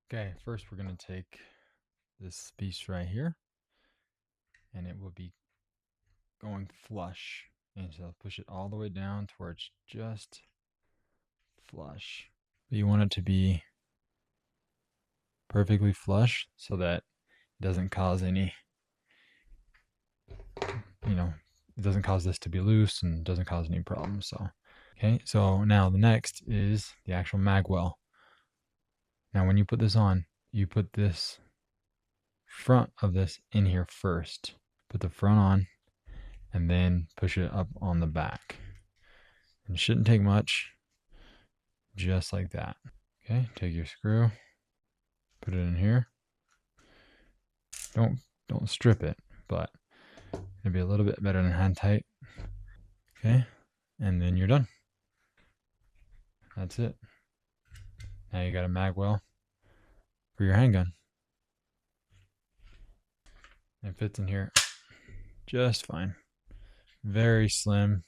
Okay, first we're going to take this piece right here, and it will be going flush. And so push it all the way down to where it's just flush. But you want it to be perfectly flush so that it doesn't cause any, it doesn't cause this to be loose and doesn't cause any problems. So, okay, so now the next is the actual magwell. Now when you put this on, you put this front of this in here first. Put the front on and then push it up on the back. And it shouldn't take much, just like that. Okay, take your screw, put it in here. Don't strip it, but it'll be a little bit better than hand tight. Okay, and then you're done. That's it. Now you got a magwell for your handgun. It fits in here just fine. Very slim.